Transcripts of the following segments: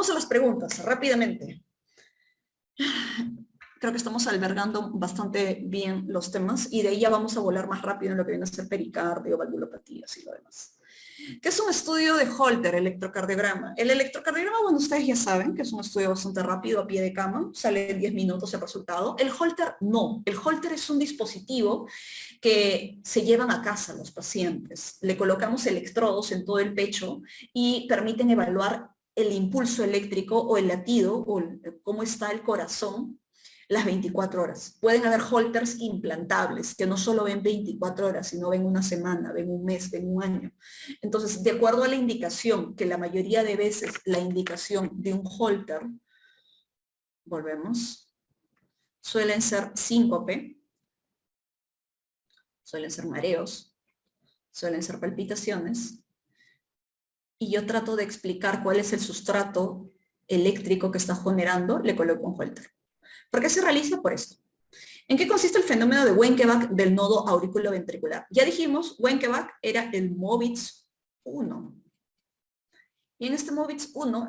Vamos a las preguntas, rápidamente. Creo que estamos albergando bastante bien los temas y de ahí ya vamos a volar más rápido en lo que viene a ser pericardio, valvulopatías y lo demás. ¿Qué es un estudio de Holter, electrocardiograma? El electrocardiograma, bueno, ustedes ya saben que es un estudio bastante rápido, a pie de cama, sale en 10 minutos el resultado. El Holter no. El Holter es un dispositivo que se llevan a casa los pacientes. Le colocamos electrodos en todo el pecho y permiten evaluar el impulso eléctrico o el latido o cómo está el corazón las 24 horas. Pueden haber Holters implantables, que no solo ven 24 horas, sino ven una semana, ven un mes, ven un año. Entonces, de acuerdo a la indicación, que la mayoría de veces la indicación de un Holter, volvemos, suelen ser síncope, suelen ser mareos, suelen ser palpitaciones, y yo trato de explicar cuál es el sustrato eléctrico que está generando, le coloco un Holter. ¿Por qué se realiza? Por esto. ¿En qué consiste el fenómeno de Wenckebach del nodo auriculoventricular? Ya dijimos, Wenckebach era el Movitz 1. Y en este Movitz 1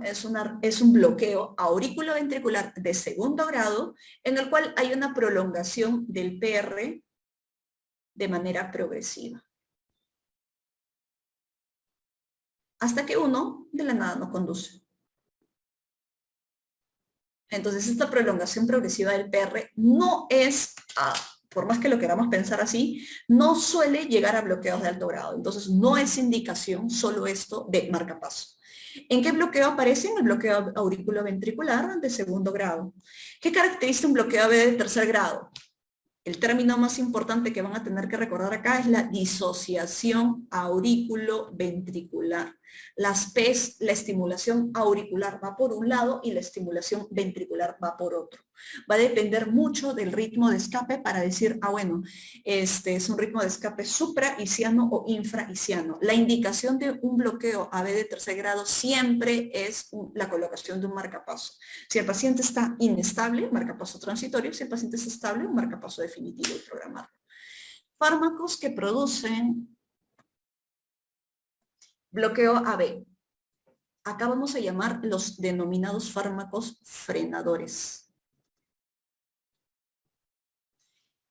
es un bloqueo auriculoventricular de segundo grado en el cual hay una prolongación del PR de manera progresiva. Hasta que uno de la nada no conduce. Entonces, esta prolongación progresiva del PR no es, por más que lo queramos pensar así, no suele llegar a bloqueos de alto grado. Entonces, no es indicación solo esto de marcapaso. ¿En qué bloqueo aparece? En el bloqueo auriculoventricular de segundo grado. ¿Qué caracteriza un bloqueo AB de tercer grado? El término más importante que van a tener que recordar acá es la disociación auriculoventricular. Las P's, la estimulación auricular va por un lado y la estimulación ventricular va por otro. Va a depender mucho del ritmo de escape para decir, bueno, este es un ritmo de escape supraisiano o infraisiano. La indicación de un bloqueo AB de tercer grado siempre es la colocación de un marcapaso. Si el paciente está inestable, marcapaso transitorio. Si el paciente está estable, un marcapaso definitivo y programado. Fármacos que producen bloqueo AB. Acá vamos a llamar los denominados fármacos frenadores.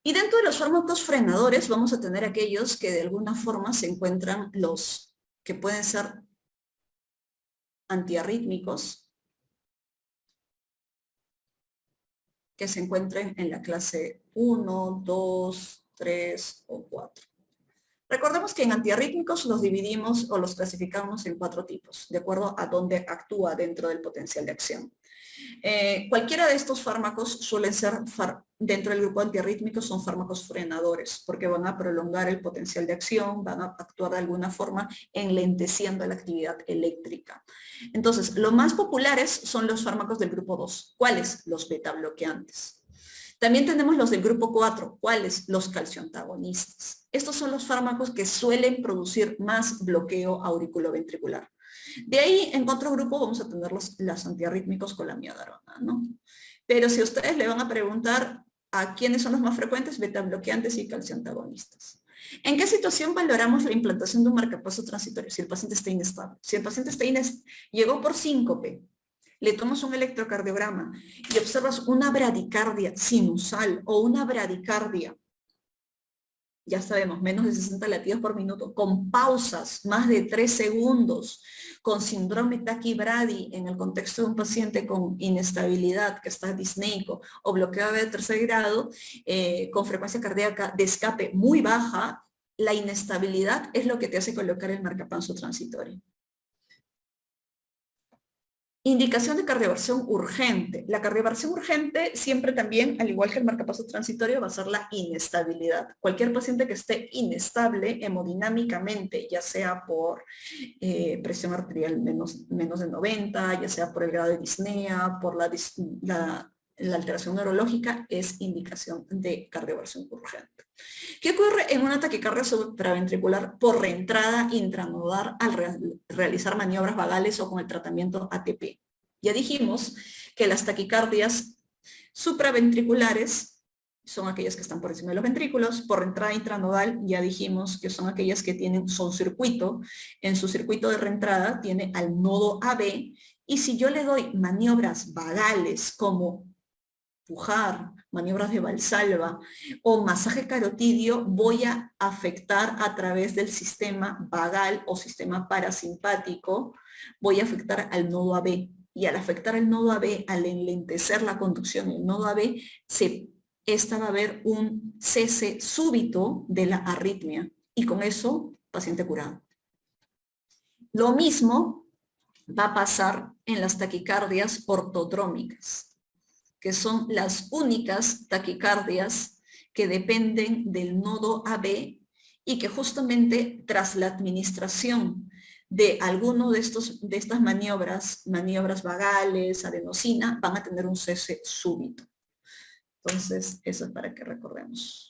Y dentro de los fármacos frenadores vamos a tener aquellos que de alguna forma se encuentran los que pueden ser antiarrítmicos, que se encuentren en la clase 1, 2, 3 o 4. Recordemos que en antiarrítmicos los dividimos o los clasificamos en 4 tipos, de acuerdo a dónde actúa dentro del potencial de acción. Cualquiera de estos fármacos suelen ser, dentro del grupo antiarrítmico, son fármacos frenadores, porque van a prolongar el potencial de acción, van a actuar de alguna forma enlenteciendo la actividad eléctrica. Entonces, los más populares son los fármacos del grupo 2. ¿Cuáles? Los beta bloqueantes. También tenemos los del grupo 4. ¿Cuáles? Los calcioantagonistas. Estos son los fármacos que suelen producir más bloqueo auriculoventricular. De ahí, en otro grupo, vamos a tener los antiarrítmicos con la amiodarona, ¿no? Pero si ustedes le van a preguntar a quiénes son los más frecuentes, beta bloqueantes y calcioantagonistas. ¿En qué situación valoramos la implantación de un marcapaso transitorio? Si el paciente está inestable. Si el paciente está llegó por síncope, le tomas un electrocardiograma y observas una bradicardia sinusal o una bradicardia, ya sabemos, menos de 60 latidos por minuto, con pausas, más de 3 segundos, con síndrome taquibradi en el contexto de un paciente con inestabilidad, que está disneico, o bloqueo de tercer grado, con frecuencia cardíaca de escape muy baja, la inestabilidad es lo que te hace colocar el marcapaso transitorio. Indicación de cardioversión urgente. La cardioversión urgente siempre también, al igual que el marcapaso transitorio, va a ser la inestabilidad. Cualquier paciente que esté inestable hemodinámicamente, ya sea por presión arterial menos de 90, ya sea por el grado de disnea, por la alteración neurológica, es indicación de cardioversión urgente. ¿Qué ocurre en una taquicardia supraventricular por reentrada intranodal al realizar maniobras vagales o con el tratamiento ATP? Ya dijimos que las taquicardias supraventriculares son aquellas que están por encima de los ventrículos. Por reentrada intranodal ya dijimos que son aquellas que tienen su circuito. En su circuito de reentrada tiene al nodo AB Y si yo le doy maniobras vagales como pujar, maniobras de Valsalva o masaje carotidio, voy a afectar a través del sistema vagal o sistema parasimpático, voy a afectar al nodo AB. Y al afectar el nodo AB, al enlentecer la conducción del nodo AB, esta va a haber un cese súbito de la arritmia. Y con eso, paciente curado. Lo mismo va a pasar en las taquicardias ortodrómicas, que son las únicas taquicardias que dependen del nodo AB y que justamente tras la administración de alguno de estas maniobras vagales, adenosina, van a tener un cese súbito. Entonces, eso es para que recordemos.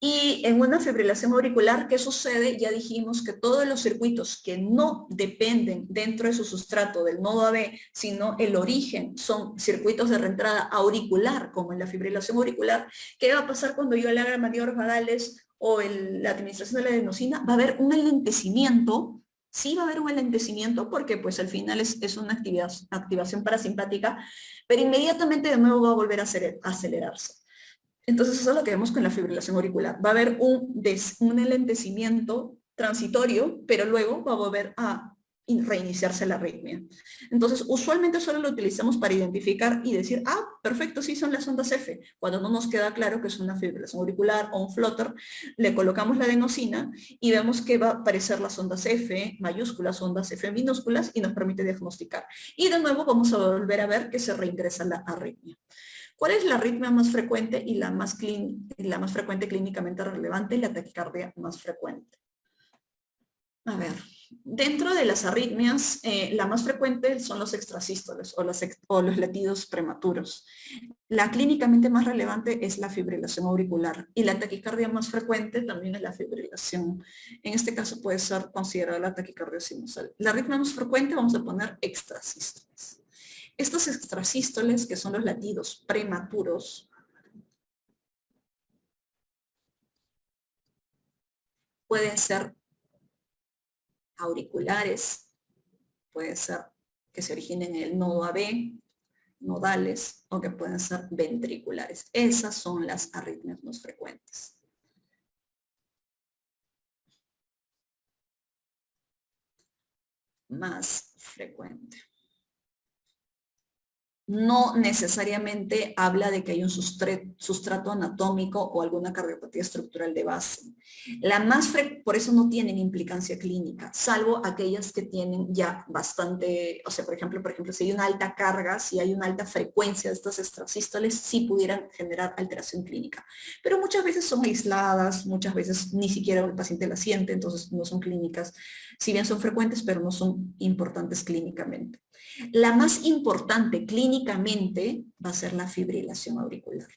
Y en una fibrilación auricular, ¿qué sucede? Ya dijimos que todos los circuitos que no dependen dentro de su sustrato del nodo AB, sino el origen, son circuitos de reentrada auricular, como en la fibrilación auricular. ¿Qué va a pasar cuando yo le haga maniobras vagales o la administración de la adenosina? Va a haber un enlentecimiento. Sí va a haber un enlentecimiento porque pues al final es una activación parasimpática, pero inmediatamente de nuevo va a volver a acelerarse. Entonces eso es lo que vemos con la fibrilación auricular. Va a haber un enlentecimiento transitorio, pero luego va a volver a reiniciarse la arritmia. Entonces usualmente solo lo utilizamos para identificar y decir, ah, perfecto, sí son las ondas F. Cuando no nos queda claro que es una fibrilación auricular o un flutter, le colocamos la adenosina y vemos que va a aparecer las ondas F mayúsculas, ondas F minúsculas y nos permite diagnosticar. Y de nuevo vamos a volver a ver que se reingresa la arritmia. ¿Cuál es la arritmia más frecuente y la más frecuente clínicamente relevante? La taquicardia más frecuente. A ver, dentro de las arritmias, la más frecuente son los extrasístoles o los latidos prematuros. La clínicamente más relevante es la fibrilación auricular y la taquicardia más frecuente también es la fibrilación. En este caso puede ser considerada la taquicardia sinusal. La arritmia más frecuente vamos a poner extrasístoles. Estos extrasístoles, que son los latidos prematuros, pueden ser auriculares, puede ser que se originen en el nodo AB, nodales, o que pueden ser ventriculares. Esas son las arritmias más frecuentes. Más frecuente. No necesariamente habla de que hay un sustrato anatómico o alguna cardiopatía estructural de base. Por eso no tienen implicancia clínica, salvo aquellas que tienen ya bastante, o sea, por ejemplo, si hay una alta carga, si hay una alta frecuencia de estos extrasístoles, sí pudieran generar alteración clínica. Pero muchas veces son aisladas, muchas veces ni siquiera el paciente la siente, entonces no son clínicas. Si bien son frecuentes, pero no son importantes clínicamente. La más importante clínicamente va a ser la fibrilación auricular.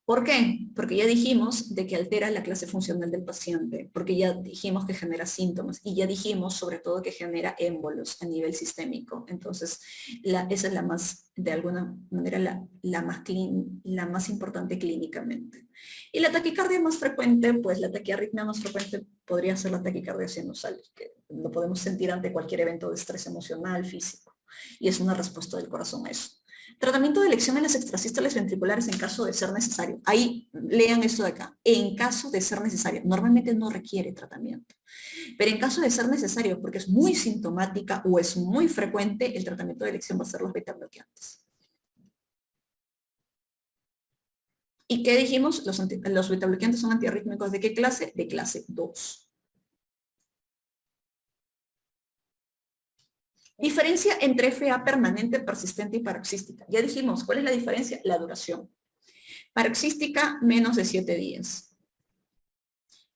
¿Por qué? Porque ya dijimos de que altera la clase funcional del paciente, porque ya dijimos que genera síntomas y ya dijimos sobre todo que genera émbolos a nivel sistémico. Entonces, esa es la más, de alguna manera, la más importante clínicamente. Y la taquicardia más frecuente, pues la taquiarritmia más frecuente podría ser la taquicardia sinusal, que lo podemos sentir ante cualquier evento de estrés emocional, físico. Y es una respuesta del corazón a eso. Tratamiento de elección en las extrasístoles ventriculares en caso de ser necesario. Ahí lean esto de acá. En caso de ser necesario. Normalmente no requiere tratamiento. Pero en caso de ser necesario, porque es muy sintomática o es muy frecuente, el tratamiento de elección va a ser los beta bloqueantes. ¿Y qué dijimos? Los beta bloqueantes son antiarrítmicos ¿de qué clase? De clase 2. Diferencia entre FA permanente, persistente y paroxística. Ya dijimos, ¿cuál es la diferencia? La duración. Paroxística, menos de 7 días.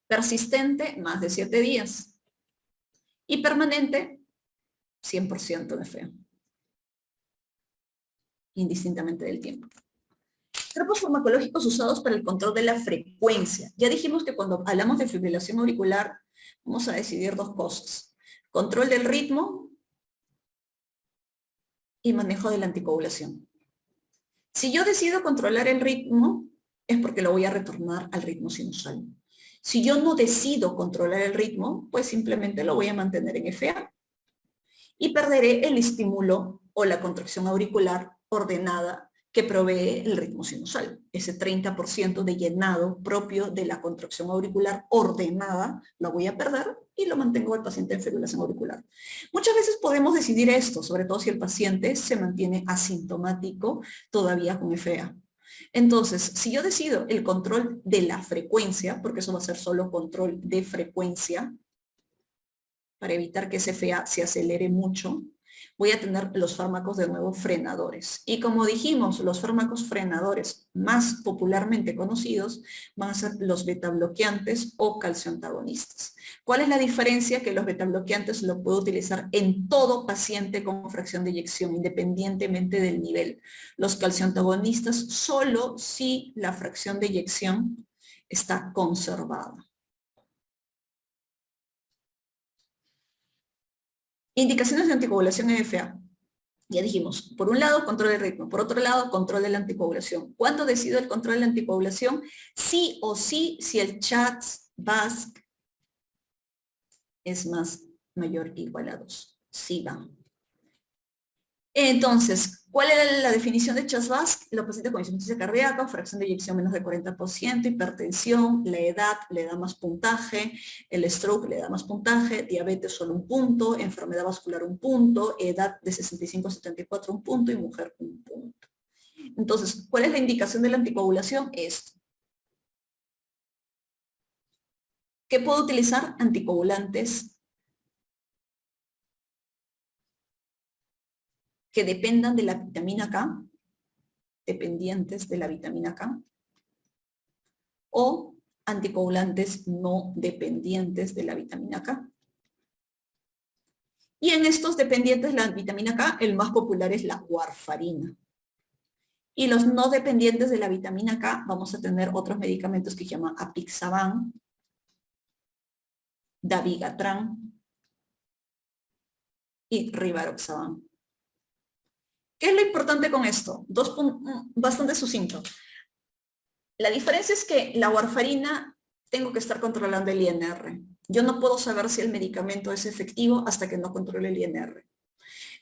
Persistente, más de 7 días. Y permanente, 100% de FA. Indistintamente del tiempo. Grupos farmacológicos usados para el control de la frecuencia. Ya dijimos que cuando hablamos de fibrilación auricular, vamos a decidir dos cosas. Control del ritmo y manejo de la anticoagulación. Si yo decido controlar el ritmo, es porque lo voy a retornar al ritmo sinusal. Si yo no decido controlar el ritmo, pues simplemente lo voy a mantener en FA. y perderé el estímulo o la contracción auricular ordenada que provee el ritmo sinusal. Ese 30% de llenado propio de la contracción auricular ordenada lo voy a perder y lo mantengo al paciente en fibrilación auricular. Muchas veces podemos decidir esto, sobre todo si el paciente se mantiene asintomático todavía con FA. Entonces, si yo decido el control de la frecuencia, porque eso va a ser solo control de frecuencia, para evitar que ese FA se acelere mucho, voy a tener los fármacos de nuevo frenadores. Y como dijimos, los fármacos frenadores más popularmente conocidos van a ser los betabloqueantes o calcioantagonistas. ¿Cuál es la diferencia? Que los betabloqueantes lo puedo utilizar en todo paciente con fracción de eyección, independientemente del nivel. Los calcioantagonistas solo si la fracción de eyección está conservada. Indicaciones de anticoagulación en FA. Ya dijimos, por un lado, control del ritmo, por otro lado, control de la anticoagulación. ¿Cuándo decido el control de la anticoagulación? Sí o sí, si el CHA2-VASc es mayor o igual a 2. Sí va. Entonces, ¿cuál era la definición de CHA2-VASc? Los pacientes con insuficiencia cardíaca, fracción de eyección menos de 40%, hipertensión, la edad le da más puntaje, el stroke le da más puntaje, diabetes solo un punto, enfermedad vascular un punto, edad de 65 a 74 un punto y mujer un punto. Entonces, ¿cuál es la indicación de la anticoagulación? Esto. ¿Qué puedo utilizar? Anticoagulantes que dependan de la vitamina K, dependientes de la vitamina K, o anticoagulantes no dependientes de la vitamina K. Y en estos dependientes de la vitamina K, el más popular es la warfarina. Y los no dependientes de la vitamina K, vamos a tener otros medicamentos que se llaman apixaban, dabigatran y rivaroxaban. ¿Qué es lo importante con esto? Bastante sucinto. La diferencia es que la warfarina tengo que estar controlando el INR. Yo no puedo saber si el medicamento es efectivo hasta que no controle el INR.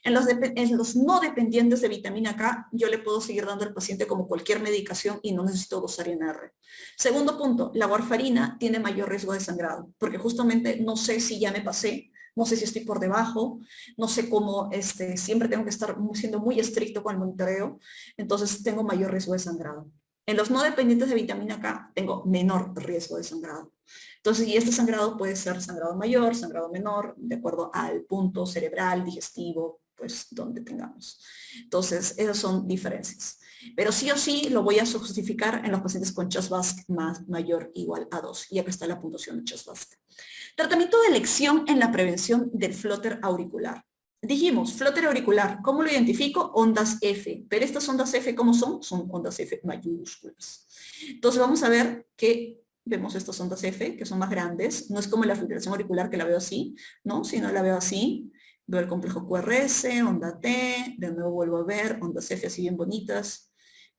En los no dependientes de vitamina K, yo le puedo seguir dando al paciente como cualquier medicación y no necesito dosar INR. Segundo punto, la warfarina tiene mayor riesgo de sangrado, porque justamente no sé si ya me pasé, no sé si estoy por debajo, no sé cómo, siempre tengo que estar siendo muy estricto con el monitoreo, entonces tengo mayor riesgo de sangrado. En los no dependientes de vitamina K tengo menor riesgo de sangrado. Entonces, y este sangrado puede ser sangrado mayor, sangrado menor, de acuerdo al punto cerebral, digestivo, pues donde tengamos. Entonces, esas son diferencias. Pero sí o sí lo voy a justificar en los pacientes con CHA2-VASc mayor o igual a 2. Y acá está la puntuación de CHA2-VASc. Tratamiento de elección en la prevención del flóter auricular. Dijimos, flóter auricular, ¿cómo lo identifico? Ondas F. Pero estas ondas F, ¿cómo son? Son ondas F mayúsculas. Entonces vamos a ver que vemos estas ondas F, que son más grandes. No es como la fibrilación auricular que la veo así, ¿no? Si no la veo así, veo el complejo QRS, onda T, de nuevo vuelvo a ver ondas F así bien bonitas,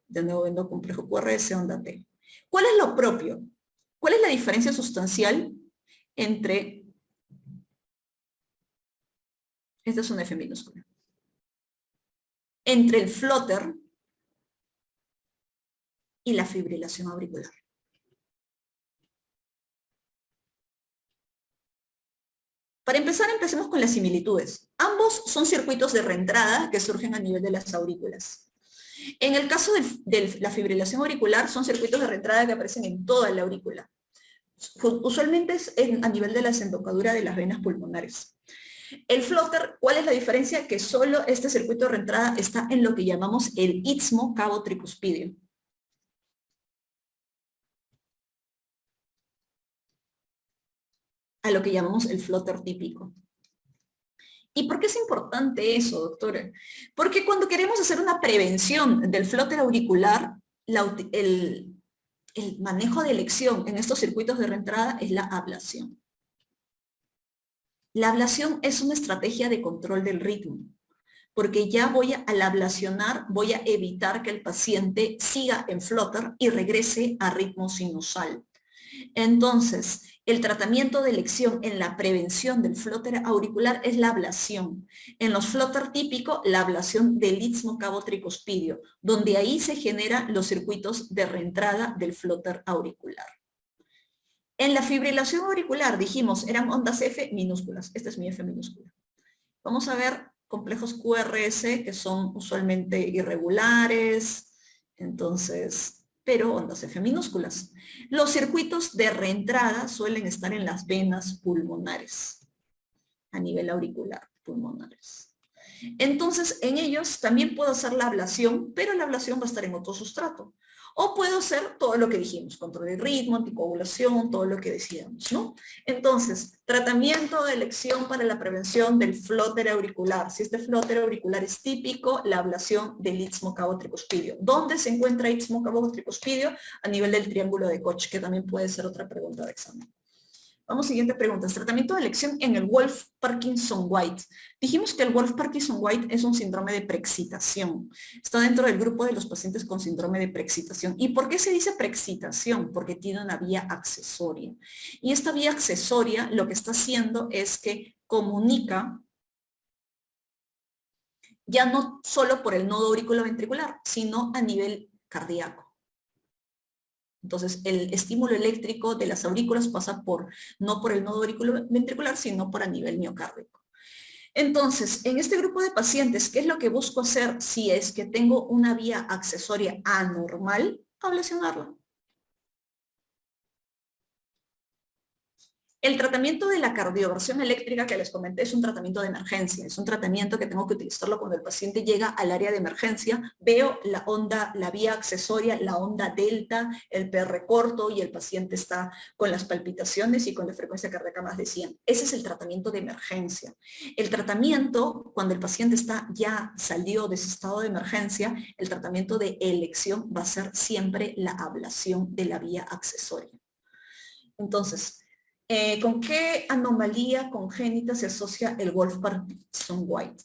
de nuevo viendo complejo QRS, onda T. ¿Cuál es lo propio? ¿Cuál es la diferencia sustancial entre, esta es una F minúscula, entre el flóter y la fibrilación auricular? Para empezar, empecemos con las similitudes. Ambos son circuitos de reentrada que surgen a nivel de las aurículas. En el caso de la fibrilación auricular, son circuitos de reentrada que aparecen en toda la aurícula. Usualmente es a nivel de la desembocadura de las venas pulmonares. El flóter, ¿cuál es la diferencia? Que solo este circuito de reentrada está en lo que llamamos el istmo cabo tricuspidio. A lo que llamamos el flóter típico. ¿Y por qué es importante eso, doctora? Porque cuando queremos hacer una prevención del flóter auricular, el manejo de elección en estos circuitos de reentrada es la ablación. La ablación es una estrategia de control del ritmo, porque ya al ablacionar voy a evitar que el paciente siga en flóter y regrese a ritmo sinusal. Entonces, el tratamiento de elección en la prevención del flóter auricular es la ablación. En los flóter típico, la ablación del istmo cabo tricuspidio, donde ahí se generan los circuitos de reentrada del flóter auricular. En la fibrilación auricular, dijimos, eran ondas F minúsculas. Esta es mi F minúscula. Vamos a ver complejos QRS que son usualmente irregulares, entonces, pero ondas F minúsculas. Los circuitos de reentrada suelen estar en las venas pulmonares, a nivel auricular, pulmonares. Entonces, en ellos también puedo hacer la ablación, pero la ablación va a estar en otro sustrato. O puedo hacer todo lo que dijimos, control de ritmo, anticoagulación, todo lo que decíamos, ¿no? Entonces, tratamiento de elección para la prevención del flóter auricular. Si este flóter auricular es típico, la ablación del istmo cabo tricuspidio. ¿Dónde se encuentra istmo cabo tricuspidio? A nivel del triángulo de Koch, que también puede ser otra pregunta de examen. Vamos, siguiente pregunta. Tratamiento de elección en el Wolff-Parkinson-White. Dijimos que el Wolff-Parkinson-White es un síndrome de preexcitación. Está dentro del grupo de los pacientes con síndrome de preexcitación. ¿Y por qué se dice preexcitación? Porque tiene una vía accesoria. Y esta vía accesoria lo que está haciendo es que comunica ya no solo por el nodo auriculoventricular, sino a nivel cardíaco. Entonces, el estímulo eléctrico de las aurículas pasa no por el nodo auriculoventricular, sino por a nivel miocárdico. Entonces, en este grupo de pacientes, ¿qué es lo que busco hacer si es que tengo una vía accesoria anormal? Ablacionarla. El tratamiento de la cardioversión eléctrica que les comenté es un tratamiento de emergencia, es un tratamiento que tengo que utilizarlo cuando el paciente llega al área de emergencia, veo la onda, la vía accesoria, la onda delta, el PR corto y el paciente está con las palpitaciones y con la frecuencia cardíaca más de 100. Ese es el tratamiento de emergencia. El tratamiento, cuando el paciente ya salió de ese estado de emergencia, el tratamiento de elección va a ser siempre la ablación de la vía accesoria. Entonces, ¿con qué anomalía congénita se asocia el Wolff-Parkinson-White?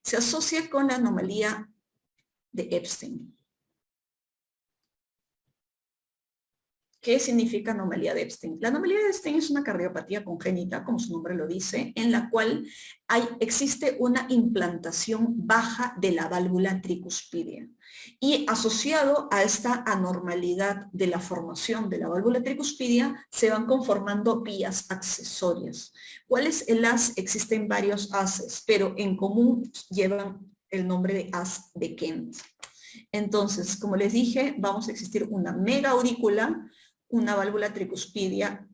Se asocia con la anomalía de Epstein. ¿Qué significa anomalía de Epstein? La anomalía de Epstein es una cardiopatía congénita, como su nombre lo dice, en la cual existe una implantación baja de la válvula tricuspidia. Y asociado a esta anormalidad de la formación de la válvula tricuspidia, se van conformando vías accesorias. ¿Cuál es el haz? Existen varios haces, pero en común llevan el nombre de haz de Kent. Entonces, como les dije, vamos a existir una mega aurícula, una válvula tricuspidia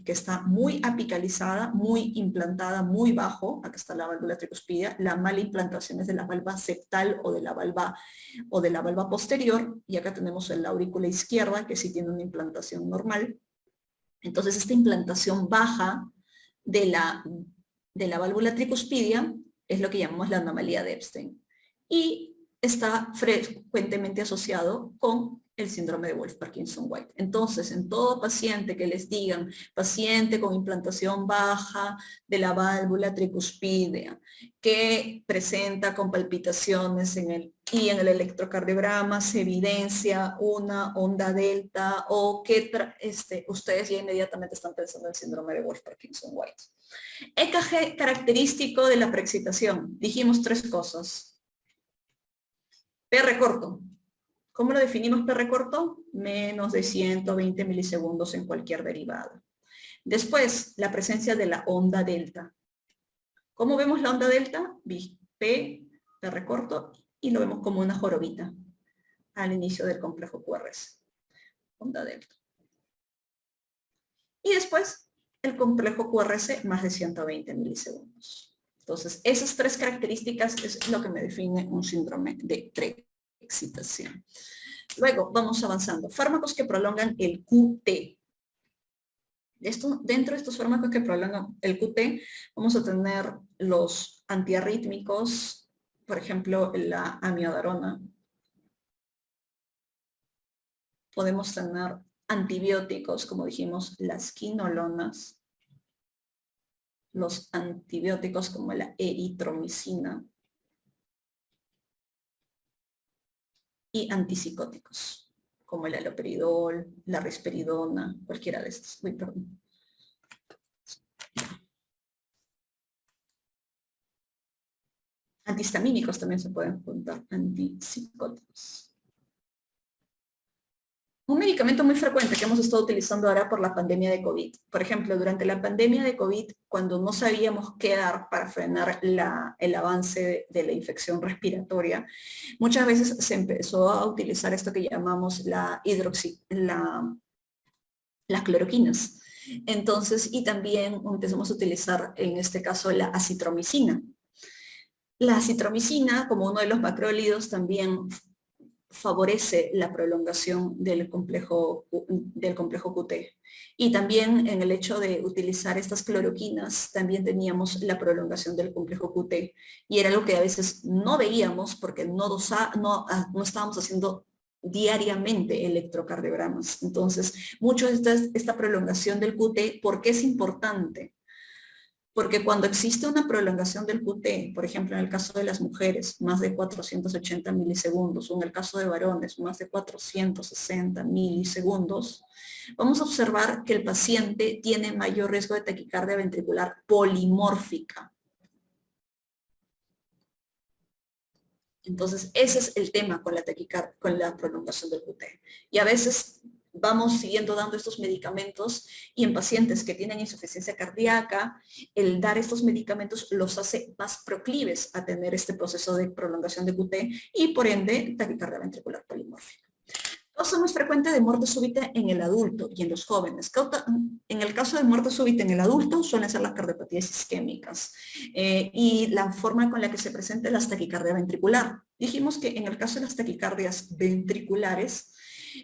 que está muy apicalizada, muy implantada, muy bajo. Acá está la válvula tricuspidia. La mala implantación es de la valva septal o de la valva posterior. Y acá tenemos la aurícula izquierda, que sí tiene una implantación normal. Entonces, esta implantación baja de la válvula tricuspidia es lo que llamamos la anomalía de Epstein. Y está frecuentemente asociado con el síndrome de Wolff-Parkinson-White. Entonces, en todo paciente que les digan, paciente con implantación baja de la válvula tricuspidia, que presenta con palpitaciones y en el electrocardiograma se evidencia una onda delta o que ustedes ya inmediatamente están pensando en el síndrome de Wolff-Parkinson-White. EKG característico de la preexcitación. Dijimos 3 cosas. PR corto. ¿Cómo lo definimos PR corto? Menos de 120 milisegundos en cualquier derivada. Después, la presencia de la onda delta. ¿Cómo vemos la onda delta? P, PR corto, y lo vemos como una jorobita al inicio del complejo QRS. Onda delta. Y después, el complejo QRS más de 120 milisegundos. Entonces, esas 3 características es lo que me define un síndrome de preexcitación. Luego, vamos avanzando. Fármacos que prolongan el QT. Dentro de estos fármacos que prolongan el QT, vamos a tener los antiarrítmicos, por ejemplo, la amiodarona. Podemos tener antibióticos, como dijimos, las quinolonas, los antibióticos como la eritromicina y antipsicóticos, como el haloperidol, la risperidona, cualquiera de estos. Uy, perdón. Antihistamínicos también se pueden juntar, antipsicóticos. Un medicamento muy frecuente que hemos estado utilizando ahora por la pandemia de COVID. Por ejemplo, durante la pandemia de COVID, cuando no sabíamos qué dar para frenar el avance de la infección respiratoria, muchas veces se empezó a utilizar esto que llamamos las cloroquinas. Entonces, y también empezamos a utilizar en este caso la acitromicina. La acitromicina, como uno de los macrólidos, también favorece la prolongación del complejo QT. Y también en el hecho de utilizar estas cloroquinas, también teníamos la prolongación del complejo QT. Y era algo que a veces no veíamos porque no estábamos haciendo diariamente electrocardiogramas. Entonces, mucho de esta prolongación del QT, ¿por qué es importante? Porque cuando existe una prolongación del QT, por ejemplo, en el caso de las mujeres, más de 480 milisegundos, o en el caso de varones, más de 460 milisegundos, vamos a observar que el paciente tiene mayor riesgo de taquicardia ventricular polimórfica. Entonces, ese es el tema con la prolongación del QT. Y a veces vamos siguiendo dando estos medicamentos y en pacientes que tienen insuficiencia cardíaca, el dar estos medicamentos los hace más proclives a tener este proceso de prolongación de QT y por ende taquicardia ventricular polimórfica. Causa más frecuente de muerte súbita en el adulto y en los jóvenes. En el caso de muerte súbita en el adulto suelen ser las cardiopatías isquémicas y la forma con la que se presenta la taquicardia ventricular. Dijimos que en el caso de las taquicardias ventriculares,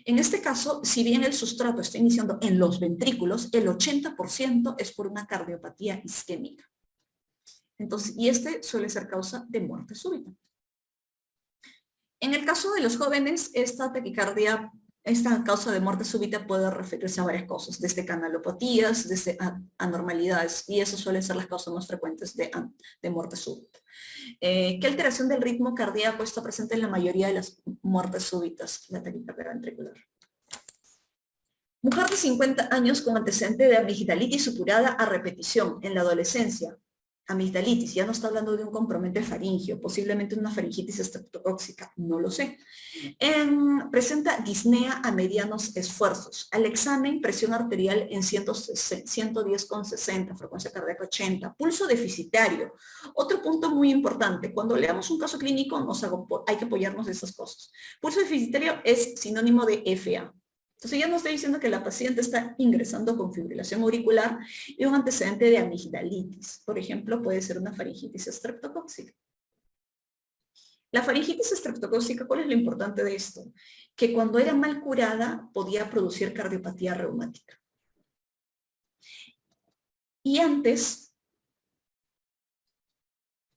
en este caso, si bien el sustrato está iniciando en los ventrículos, el 80% es por una cardiopatía isquémica. Entonces, y este suele ser causa de muerte súbita. En el caso de los jóvenes, esta causa de muerte súbita puede referirse a varias cosas, desde canalopatías, desde anormalidades, y esas suelen ser las causas más frecuentes de muerte súbita. ¿Qué alteración del ritmo cardíaco está presente en la mayoría de las muertes súbitas? La taquicardia ventricular. Mujer de 50 años con antecedente de amigdalitis supurada a repetición en la adolescencia. Amigdalitis, ya no está hablando de un compromiso faringio, posiblemente una faringitis estreptocóxica, no lo sé. Presenta disnea a medianos esfuerzos. Al examen, presión arterial en 110,60, frecuencia cardíaca 80, pulso deficitario. Otro punto muy importante, cuando leamos un caso clínico hay que apoyarnos de esas cosas. Pulso deficitario es sinónimo de FA. Entonces ya nos está diciendo que la paciente está ingresando con fibrilación auricular y un antecedente de amigdalitis. Por ejemplo, puede ser una faringitis estreptocóxica. La faringitis estreptocóxica, ¿cuál es lo importante de esto? Que cuando era mal curada podía producir cardiopatía reumática. Y antes,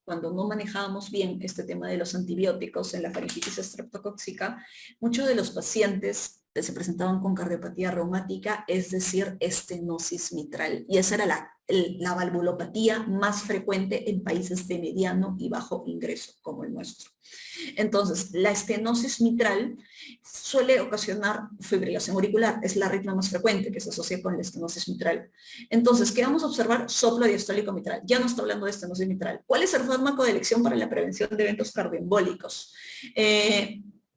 cuando no manejábamos bien este tema de los antibióticos en la faringitis estreptocóxica, muchos de los pacientes se presentaban con cardiopatía reumática, es decir, estenosis mitral. Y esa era la valvulopatía más frecuente en países de mediano y bajo ingreso, como el nuestro. Entonces, la estenosis mitral suele ocasionar fibrilación auricular, es la arritmia más frecuente que se asocia con la estenosis mitral. Entonces, ¿qué vamos a observar? Soplo diastólico mitral. Ya no está hablando de estenosis mitral. ¿Cuál es el fármaco de elección para la prevención de eventos cardioembólicos?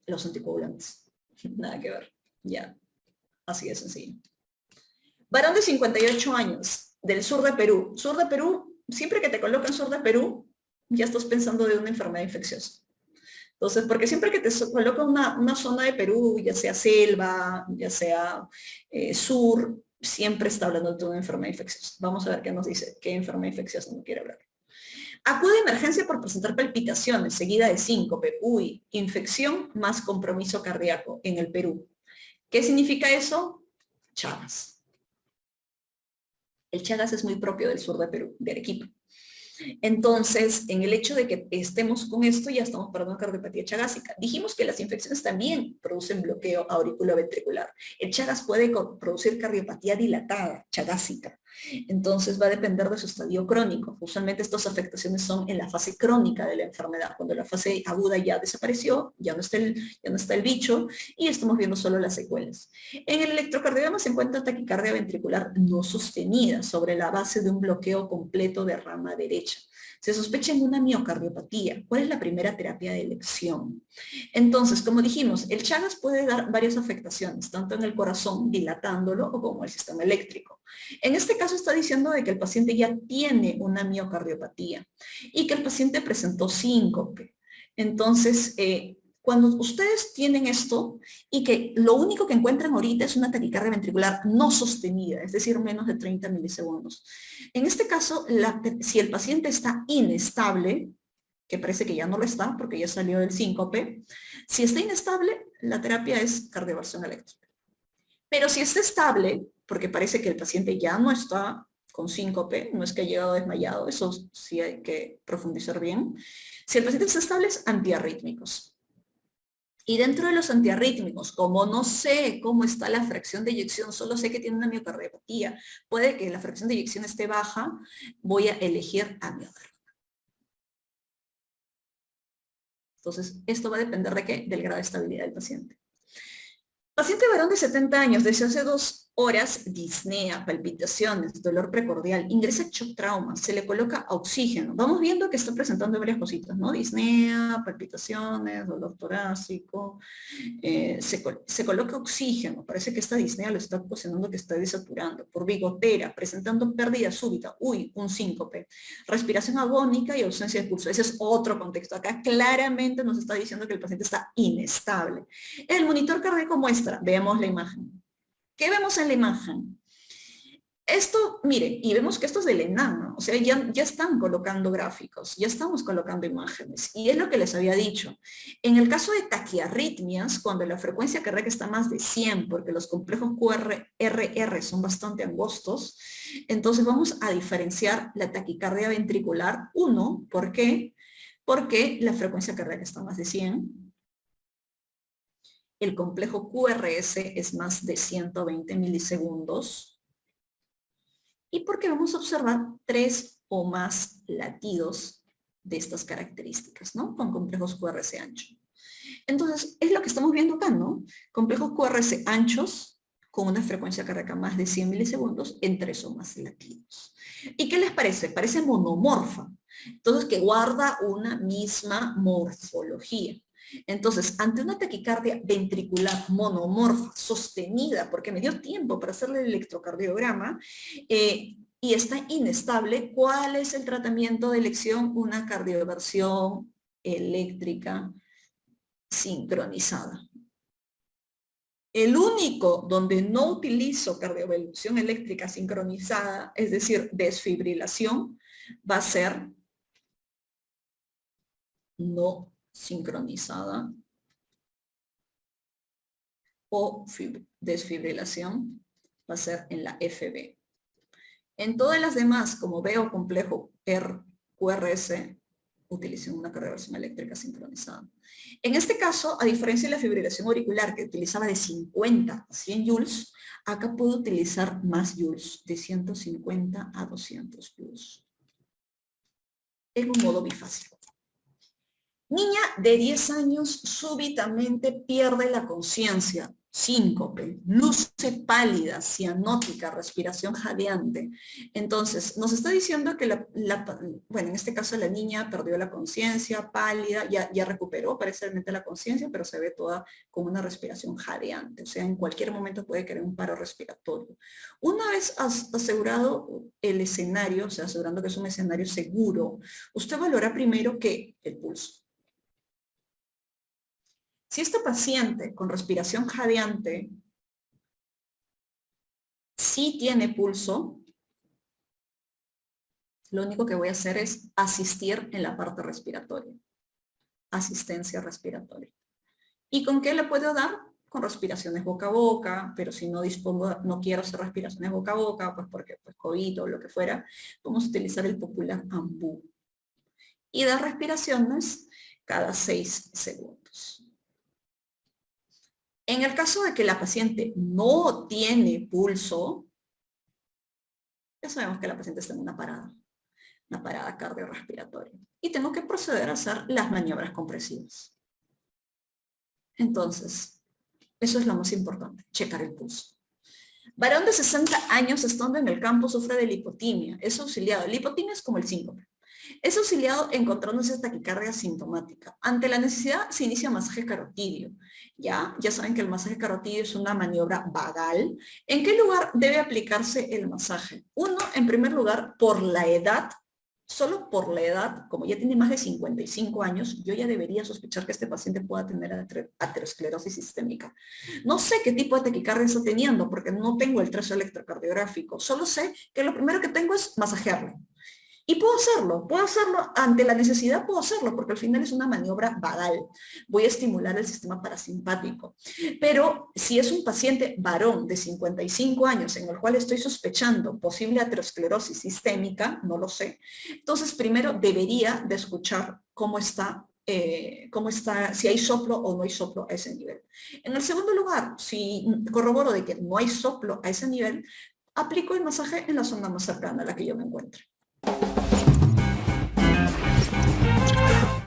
Los anticoagulantes. Nada que ver. Ya, así de sencillo. Varón de 58 años, del sur de Perú. Sur de Perú, siempre que te colocan sur de Perú, ya estás pensando de una enfermedad infecciosa. Entonces, porque siempre que te colocan una zona de Perú, ya sea selva, ya sea sur, siempre está hablando de una enfermedad infecciosa. Vamos a ver qué nos dice, qué enfermedad infecciosa no quiere hablar. Acude a emergencia por presentar palpitaciones, seguida de síncope. Uy, infección más compromiso cardíaco en el Perú. ¿Qué significa eso? Chagas. El Chagas es muy propio del sur de Perú, de Arequipa. Entonces, en el hecho de que estemos con esto, ya estamos hablando de cardiopatía chagásica. Dijimos que las infecciones también producen bloqueo auriculoventricular. El Chagas puede producir cardiopatía dilatada, chagásica. Entonces va a depender de su estadio crónico. Usualmente estas afectaciones son en la fase crónica de la enfermedad. Cuando la fase aguda ya desapareció, ya no está el bicho y estamos viendo solo las secuelas. En el electrocardiograma se encuentra taquicardia ventricular no sostenida sobre la base de un bloqueo completo de rama derecha. Se sospecha en una miocardiopatía. ¿Cuál es la primera terapia de elección? Entonces, como dijimos, el Chagas puede dar varias afectaciones, tanto en el corazón, dilatándolo, o como el sistema eléctrico. En este caso está diciendo de que el paciente ya tiene una miocardiopatía y que el paciente presentó síncope. Entonces, cuando ustedes tienen esto y que lo único que encuentran ahorita es una taquicardia ventricular no sostenida, es decir, menos de 30 milisegundos. En este caso, si el paciente está inestable, que parece que ya no lo está porque ya salió del síncope, si está inestable, la terapia es cardioversión eléctrica. Pero si está estable, porque parece que el paciente ya no está con síncope, no es que ha llegado desmayado, eso sí hay que profundizar bien. Si el paciente está estable, es antiarrítmicos. Y dentro de los antiarrítmicos, como no sé cómo está la fracción de eyección, solo sé que tiene una miocardiopatía, puede que la fracción de eyección esté baja, voy a elegir amiodarona. Entonces, esto va a depender de qué? Del grado de estabilidad del paciente. Paciente varón de 70 años, desde hace 2 horas, disnea, palpitaciones, dolor precordial, ingresa shock trauma, se le coloca oxígeno. Vamos viendo que está presentando varias cositas, ¿no? Disnea, palpitaciones, dolor torácico, se coloca oxígeno, parece que esta disnea lo está ocasionando que está desaturando, por bigotera, presentando pérdida súbita, uy, un síncope, respiración agónica y ausencia de pulso. Ese es otro contexto. Acá claramente nos está diciendo que el paciente está inestable. El monitor cardíaco muestra, veamos la imagen. ¿Qué vemos en la imagen? Esto, mire, y vemos que esto es del ENAM, ¿no? O sea, ya están colocando gráficos, ya estamos colocando imágenes, y es lo que les había dicho. En el caso de taquiarritmias, cuando la frecuencia cardíaca está más de 100, porque los complejos QRR son bastante angostos, entonces vamos a diferenciar la taquicardia ventricular. Uno, ¿por qué? Porque la frecuencia cardíaca está más de 100. El complejo QRS es más de 120 milisegundos. Y porque vamos a observar 3 o más latidos de estas características, ¿no? Con complejos QRS ancho. Entonces, es lo que estamos viendo acá, ¿no? Complejos QRS anchos con una frecuencia cardíaca más de 100 milisegundos en 3 o más latidos. ¿Y qué les parece? Parece monomorfa. Entonces, que guarda una misma morfología. Entonces, ante una taquicardia ventricular monomorfa sostenida, porque me dio tiempo para hacerle el electrocardiograma, y está inestable, ¿cuál es el tratamiento de elección? Una cardioversión eléctrica sincronizada. El único donde no utilizo cardioversión eléctrica sincronizada, es decir, desfibrilación, va a ser no sincronizada o desfibrilación, va a ser en la FB. En todas las demás, como veo complejo QRS, utilicen una cardioversión eléctrica sincronizada. En este caso, a diferencia de la fibrilación auricular que utilizaba de 50 a 100 joules, acá puedo utilizar más joules, de 150 a 200 joules. En un modo bifásico. Niña de 10 años súbitamente pierde la conciencia, síncope, luce pálida, cianótica, respiración jadeante. Entonces, nos está diciendo que bueno, en este caso la niña perdió la conciencia, pálida, ya recuperó parcialmente la conciencia, pero se ve toda con una respiración jadeante. O sea, en cualquier momento puede querer un paro respiratorio. Una vez asegurado el escenario, o sea, asegurando que es un escenario seguro, usted valora primero que el pulso. Si este paciente con respiración jadeante sí tiene pulso, lo único que voy a hacer es asistir en la parte respiratoria. Asistencia respiratoria. ¿Y con qué le puedo dar? Con respiraciones boca a boca, pero si no dispongo, no quiero hacer respiraciones boca a boca, pues porque pues COVID o lo que fuera, vamos a utilizar el popular AMBU. Y dar respiraciones cada 6 segundos. En el caso de que la paciente no tiene pulso, Ya sabemos que la paciente está en una parada cardiorrespiratoria. Y tengo que proceder a hacer las maniobras compresivas. Entonces, eso es lo más importante, checar el pulso. Varón de 60 años estando en el campo sufre de lipotimia. Es auxiliado. La hipotimia es como el síncope. Es auxiliado encontrándose taquicardia sintomática. Ante la necesidad se inicia masaje carotidio. Ya saben que el masaje carotidio es una maniobra vagal. ¿En qué lugar debe aplicarse el masaje? Uno, en primer lugar, por la edad. Solo por la edad, como ya tiene más de 55 años, yo ya debería sospechar que este paciente pueda tener aterosclerosis sistémica. No sé qué tipo de taquicardia está teniendo porque no tengo el trazo electrocardiográfico. Solo sé que lo primero que tengo es masajearlo. Y puedo hacerlo ante la necesidad, puedo hacerlo, porque al final es una maniobra vagal. Voy a estimular el sistema parasimpático. Pero si es un paciente varón de 55 años en el cual estoy sospechando posible aterosclerosis sistémica, no lo sé, entonces primero debería de escuchar cómo está, si hay soplo o no hay soplo a ese nivel. En el segundo lugar, si corroboro de que no hay soplo a ese nivel, aplico el masaje en la zona más cercana a la que yo me encuentre.